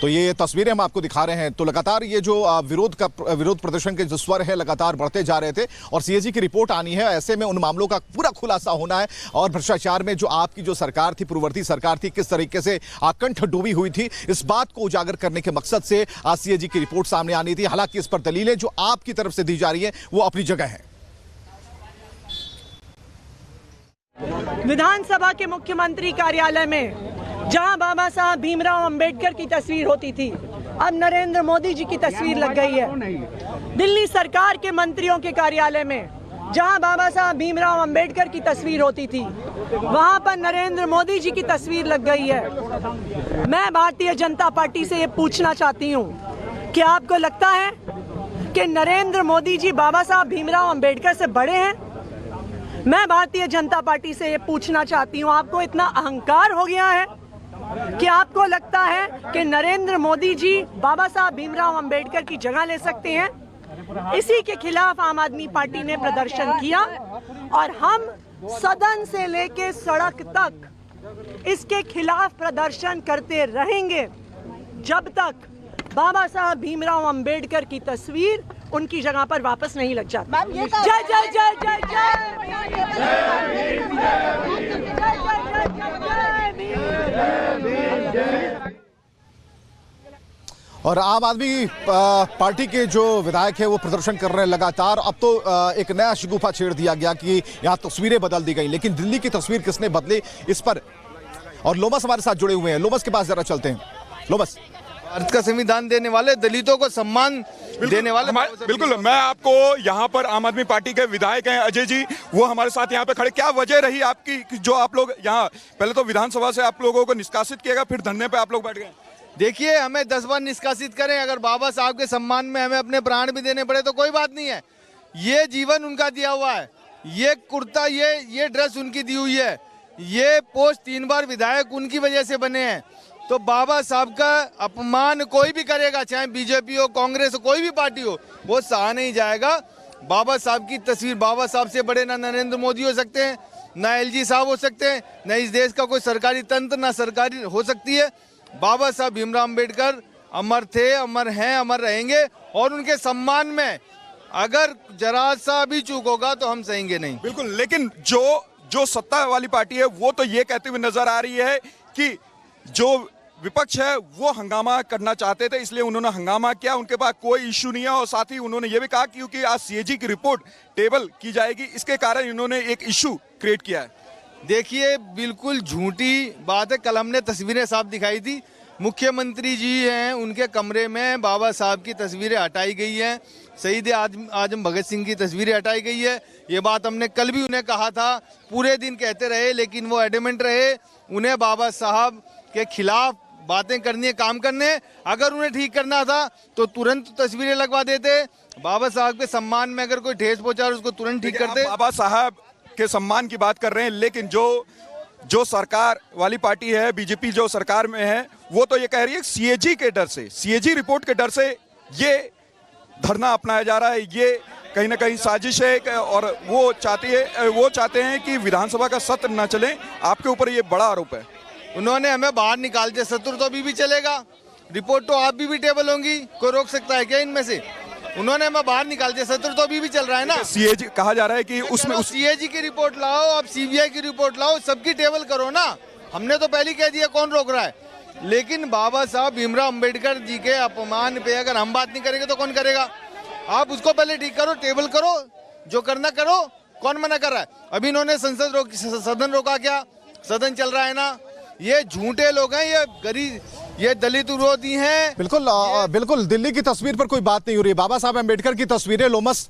तो ये तस्वीरें हम आपको दिखा रहे हैं। तो लगातार ये जो विरोध प्रदर्शन के जो स्वर है लगातार बढ़ते जा रहे थे और सीएजी की रिपोर्ट आनी है। ऐसे में उन मामलों का पूरा खुलासा होना है और भ्रष्टाचार में जो आपकी जो सरकार थी, पूर्ववर्ती सरकार थी, किस तरीके से आकंठ डूबी हुई थी, इस बात को उजागर करने के मकसद से आज सीएजी की रिपोर्ट सामने आनी थी। हालांकि इस पर दलीलें जो आपकी तरफ से दी जा रही है वो अपनी जगह है। विधानसभा के मुख्यमंत्री कार्यालय में जहां बाबा साहब भीमराव अंबेडकर की तस्वीर होती थी, अब नरेंद्र मोदी जी की तस्वीर लग गई है। दिल्ली सरकार के मंत्रियों के कार्यालय में जहां बाबा साहब भीमराव अंबेडकर की तस्वीर होती थी, वहां पर नरेंद्र मोदी जी की तस्वीर लग गई है। मैं भारतीय जनता पार्टी से ये पूछना चाहती हूँ कि आपको लगता है कि नरेंद्र मोदी जी बाबा साहब भीमराव अंबेडकर से बड़े हैं? मैं भारतीय जनता पार्टी से ये पूछना चाहती हूँ, आपको इतना अहंकार हो गया है कि आपको लगता है कि नरेंद्र मोदी जी बाबा साहब भीमराव अंबेडकर की जगह ले सकते हैं? इसी के खिलाफ आम आदमी पार्टी ने प्रदर्शन किया और हम सदन से लेके सड़क तक इसके खिलाफ प्रदर्शन करते रहेंगे जब तक बाबा साहब भीमराव अंबेडकर की तस्वीर उनकी जगह पर वापस नहीं लग जाती। जय जय जय जय जय। और आम आदमी पार्टी के जो विधायक है वो प्रदर्शन कर रहे हैं लगातार। अब तो एक नया शगुफा छेड़ दिया गया कि यहाँ तस्वीरें बदल दी गई, लेकिन दिल्ली की तस्वीर किसने बदली इस पर। और लोमस हमारे साथ जुड़े हुए हैं, लोमस के पास जरा चलते हैं। लोमस, भारत का संविधान देने वाले, दलितों को सम्मान देने वाले। बिल्कुल, मैं आपको यहाँ पर आम आदमी पार्टी के विधायक हैं अजय जी, वो हमारे साथ यहाँ पे खड़े। क्या वजह रही आपकी जो आप लोग यहाँ पहले तो विधानसभा से आप लोगों को निष्कासित किया गया, फिर धरने पे आप लोग बैठ गए? देखिए, हमें 10 बार निष्कासित करें, अगर बाबा साहब के सम्मान में हमें अपने प्राण भी देने पड़े तो कोई बात नहीं है। ये जीवन उनका दिया हुआ है, ये कुर्ता, ये ड्रेस उनकी दी हुई है, ये पोस्ट 3 बार विधायक उनकी वजह से बने हैं। तो बाबा साहब का अपमान कोई भी करेगा, चाहे बीजेपी हो, कांग्रेस हो, कोई भी पार्टी हो, वो सहा नहीं जाएगा। बाबा साहब की तस्वीर, बाबा साहब से बड़े ना नरेंद्र मोदी हो सकते हैं, ना एलजी साहब हो सकते हैं, ना इस देश का कोई सरकारी तंत्र, ना सरकारी हो सकती है। बाबा साहब भीमराव अंबेडकर अमर थे, अमर हैं, अमर रहेंगे और उनके सम्मान में अगर जरा सा भी चूक होगा तो हम सहेंगे नहीं। बिल्कुल, लेकिन जो सत्ता वाली पार्टी है वो तो ये कहती हुई नजर आ रही है कि जो विपक्ष है वो हंगामा करना चाहते थे, इसलिए उन्होंने हंगामा किया, उनके पास कोई इश्यू नहीं है। और साथ ही उन्होंने ये भी कहा कि क्योंकि आज सीएजी की रिपोर्ट टेबल की जाएगी, इसके कारण इन्होंने एक इश्यू क्रिएट किया है। देखिए, बिल्कुल झूठी बात है। कल हमने तस्वीरें साफ दिखाई थी, मुख्यमंत्री जी हैं, उनके कमरे में बाबा साहब की तस्वीरें हटाई गई हैं, शहीद आजम भगत सिंह की तस्वीरें हटाई गई है। ये बात हमने कल भी उन्हें कहा था, पूरे दिन कहते रहे, लेकिन वो एडमेंट रहे। उन्हें बाबा साहब के खिलाफ बातें करनी है, काम करने। अगर उन्हें ठीक करना था तो तुरंत तस्वीरें लगवा देते। बाबा साहब के सम्मान में अगर कोई ठेस पहुंचा उसको तुरंत ठीक करते। बाबा साहब के सम्मान की बात कर रहे हैं, लेकिन जो सरकार वाली पार्टी है, बीजेपी जो सरकार में है, वो तो ये कह रही है सीएजी के डर से, सीएजी रिपोर्ट के डर से ये धरना अपनाया जा रहा है। ये कहीं ना कहीं साजिश है और वो चाहते हैं कि विधानसभा का सत्र न चले। आपके ऊपर ये बड़ा आरोप है। उन्होंने हमें बाहर निकाल दिया, सत्र तो अभी भी चलेगा, रिपोर्ट तो आप भी टेबल होंगी, कोई रोक सकता है क्या इनमें से? उन्होंने हमें बाहर निकाल दिया, सत्र तो अभी भी चल रहा है ना। सीएजी कहा जा रहा है कि उसमें सीएजी की रिपोर्ट लाओ, आप सीबीआई की रिपोर्ट लाओ, सबकी टेबल करो ना। हमने तो पहले कह दिया, कौन रोक रहा है? लेकिन बाबा साहब भीमराव अंबेडकर जी के अपमान पे अगर हम बात नहीं करेंगे तो कौन करेगा? आप उसको पहले ठीक करो, टेबल करो, जो करना करो, कौन मना कर रहा है? अभी इन्होंने सदन रोका, क्या सदन चल रहा है ना? ये झूठे लोग हैं, ये गरीब, ये दलित विरोधी हैं। बिल्कुल दिल्ली की तस्वीर पर कोई बात नहीं हो रही। बाबा साहब अम्बेडकर की तस्वीरें, लोमस,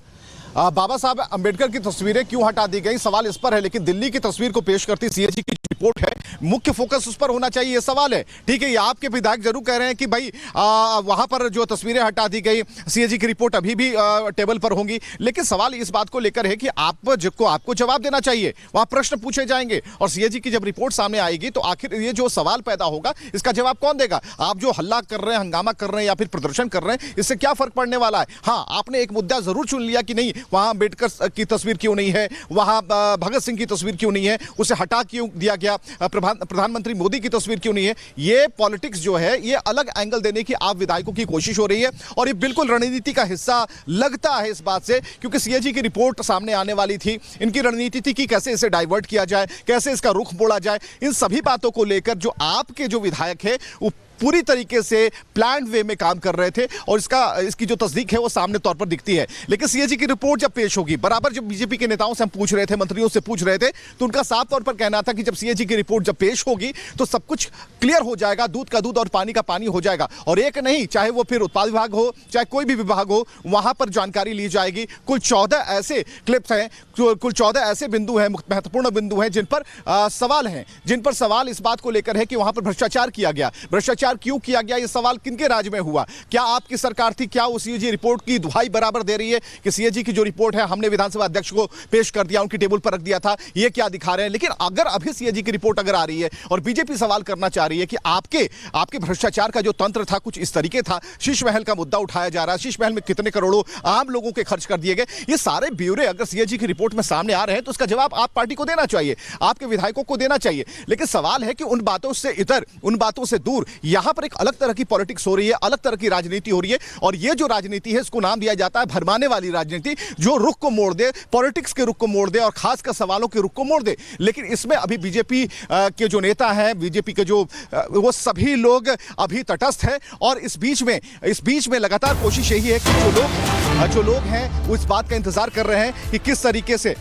बाबा साहब अम्बेडकर की तस्वीरें क्यों हटा दी गई, सवाल इस पर है। लेकिन दिल्ली की तस्वीर को पेश करती सीएजी की रिपोर्ट है, मुख्य फोकस उस पर होना चाहिए, ये सवाल है। ठीक है, ये आपके विधायक जरूर कह रहे हैं कि भाई वहां पर जो तस्वीरें हटा दी गई, सीएजी की रिपोर्ट अभी भी टेबल पर होंगी। लेकिन सवाल इस बात को लेकर है कि आपको जवाब देना चाहिए, वहां प्रश्न पूछे जाएंगे और सीएजी की जब रिपोर्ट सामने आएगी तो आखिर ये जो सवाल पैदा होगा इसका जवाब कौन देगा? आप जो हल्ला कर रहे हैं, हंगामा कर रहे हैं या फिर प्रदर्शन कर रहे हैं, इससे क्या फर्क पड़ने वाला है? हाँ, आपने एक मुद्दा जरूर चुन लिया कि नहीं, वहां अंबेडकर की तस्वीर क्यों नहीं है, वहां भगत सिंह की तस्वीर क्यों नहीं है, उसे हटा क्यों दिया गया, प्रधानमंत्री मोदी की तस्वीर क्यों नहीं है। ये पॉलिटिक्स जो है, ये अलग एंगल देने की आप विधायकों की कोशिश हो रही है और ये बिल्कुल रणनीति का हिस्सा लगता है इस बात से, क्योंकि सीएजी की रिपोर्ट सामने आने वाली थी। इनकी रणनीति थी कि कैसे इसे डाइवर्ट किया जाए, कैसे इसका रुख मोड़ा जाए। इन सभी बातों को लेकर जो आपके जो विधायक है वो पूरी तरीके से प्लान्ड वे में काम कर रहे थे और इसकी जो तस्दीक है वो सामने तौर पर दिखती है। लेकिन सीएजी की रिपोर्ट जब पेश होगी, बराबर जब बीजेपी के नेताओं से हम पूछ रहे थे, मंत्रियों से पूछ रहे थे, तो उनका साफ तौर पर कहना था कि जब सीएजी की रिपोर्ट जब पेश होगी तो सब कुछ क्लियर हो जाएगा, दूध का दूध और पानी का पानी हो जाएगा। और एक नहीं, चाहे वो फिर उत्पाद विभाग हो, चाहे कोई भी विभाग हो, वहां पर जानकारी ली जाएगी। कुल 14 ऐसे क्लिप्स हैं, कुल 14 ऐसे बिंदु हैं, महत्वपूर्ण बिंदु हैं जिन पर सवाल हैं, जिन पर सवाल इस बात को लेकर है कि वहां पर भ्रष्टाचार किया गया। भ्रष्टाचार क्यों किया गया, सवाल किनके राज में हुआ? क्या आपकी सरकार थी? क्या वो सीएजी रिपोर्ट की दुहाई बराबर दे रही है कि सीएजी की जो रिपोर्ट है हमने विधानसभा अध्यक्ष को पेश कर दिया, उनकी टेबल पर रख दिया था, ये क्या दिखा रहे हैं? लेकिन अगर अभी सीएजी की रिपोर्ट अगर आ रही है और बीजेपी सवाल करना चाह रही है कि आपके भ्रष्टाचार का जो तंत्र था कुछ इस तरीके था, शीश महल का मुद्दा उठाया जा रहा है, शीश महल में कितने करोड़ों आम लोगों के खर्च कर दिए गए, ये सारे ब्यौरे अगर सीएजी की रिपोर्ट में सामने आ रहे हैं तो उसका जवाब आप पार्टी को देना चाहिए, आपके विधायकों को देना चाहिए। लेकिन सवाल है कि उन बातों से इधर, उन बातों से दूर, यहां पर एक अलग तरह की पॉलिटिक्स हो रही है, अलग तरह की राजनीति हो रही है। और ये जो राजनीति है इसको नाम दिया जाता है भरमाने वाली राजनीति, जो रुख को मोड़ दे, पॉलिटिक्स के रुख को मोड़ दे और खासकर सवालों के रुख को मोड़ दे। लेकिन इसमें अभी बीजेपी के जो नेता हैं, बीजेपी के जो वो सभी लोग अभी तटस्थ हैं और इस बीच में लगातार कोशिश यही है कि जो लोग हैं वो इस बात का इंतजार कर रहे हैं कि किस तरीके से।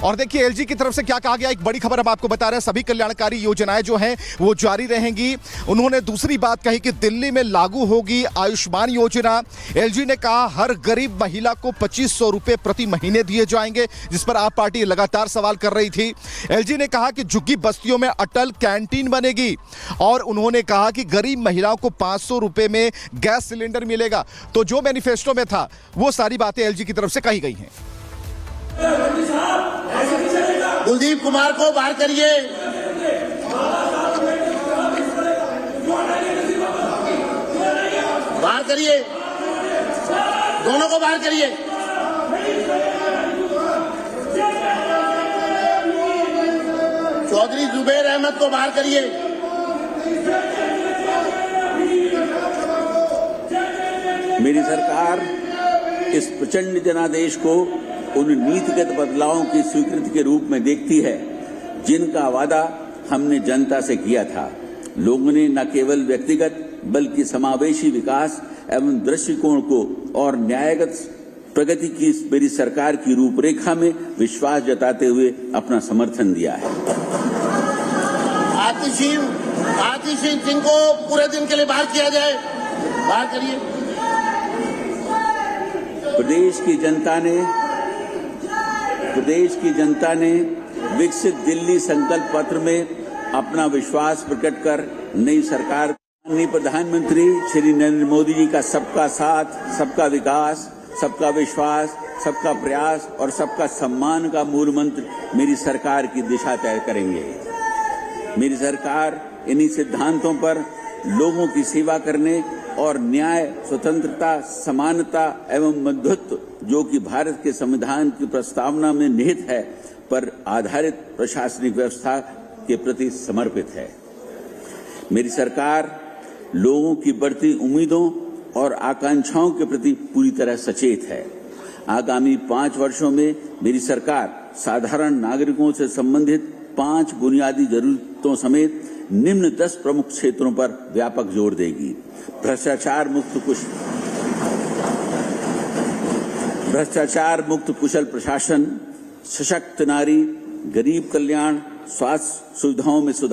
और देखिए एलजी की तरफ से क्या कहा गया, एक बड़ी खबर हम आपको बता रहे हैं, सभी कल्याणकारी योजनाएं जो हैं वो जारी रहेंगी। उन्होंने दूसरी बात कही कि दिल्ली में लागू होगी आयुष्मान योजना। एलजी ने कहा हर गरीब महिला को 2500 रुपए प्रति महीने दिए जाएंगे, जिस पर आप पार्टी लगातार सवाल कर रही थी। एलजी ने कहा कि झुग्गी बस्तियों में अटल कैंटीन बनेगी और उन्होंने कहा कि गरीब महिलाओं को 500 रुपए में गैस सिलेंडर मिलेगा। तो जो मैनिफेस्टो में था वो सारी बातें एलजी की तरफ से कही गई हैं। कुलदीप कुमार को बाहर करिए। बाहर करिए, दोनों को बाहर करिए। चौधरी जुबैर अहमद को बाहर करिए। मेरी सरकार इस प्रचंड जनादेश को उन नीतिगत बदलावों की स्वीकृति के रूप में देखती है जिनका वादा हमने जनता से किया था। लोगों ने न केवल व्यक्तिगत बल्कि समावेशी विकास एवं दृष्टिकोण को और न्यायगत प्रगति की मेरी सरकार की रूपरेखा में विश्वास जताते हुए अपना समर्थन दिया है। आतिशी सिंह को पूरे दिन के लिए बाहर किया जाए। बाहर करिए। प्रदेश की जनता ने विकसित दिल्ली संकल्प पत्र में अपना विश्वास प्रकट कर नई सरकार, माननीय प्रधानमंत्री श्री नरेंद्र मोदी जी का सबका साथ, सबका विकास, सबका विश्वास, सबका प्रयास और सबका सम्मान का मूल मंत्र मेरी सरकार की दिशा तय करेंगे। मेरी सरकार इन्हीं सिद्धांतों पर लोगों की सेवा करने और न्याय, स्वतंत्रता, समानता एवं मध्यत्व जो कि भारत के संविधान की प्रस्तावना में निहित है पर आधारित प्रशासनिक व्यवस्था के प्रति समर्पित है। मेरी सरकार लोगों की बढ़ती उम्मीदों और आकांक्षाओं के प्रति पूरी तरह सचेत है। आगामी 5 वर्षों में मेरी सरकार साधारण नागरिकों से संबंधित 5 बुनियादी जरूरतों समेत निम्न 10 प्रमुख क्षेत्रों पर व्यापक जोर देगी। भ्रष्टाचार मुक्त कुशल प्रशासन, सशक्त नारी, गरीब कल्याण, स्वास्थ्य सुविधाओं में सुधार।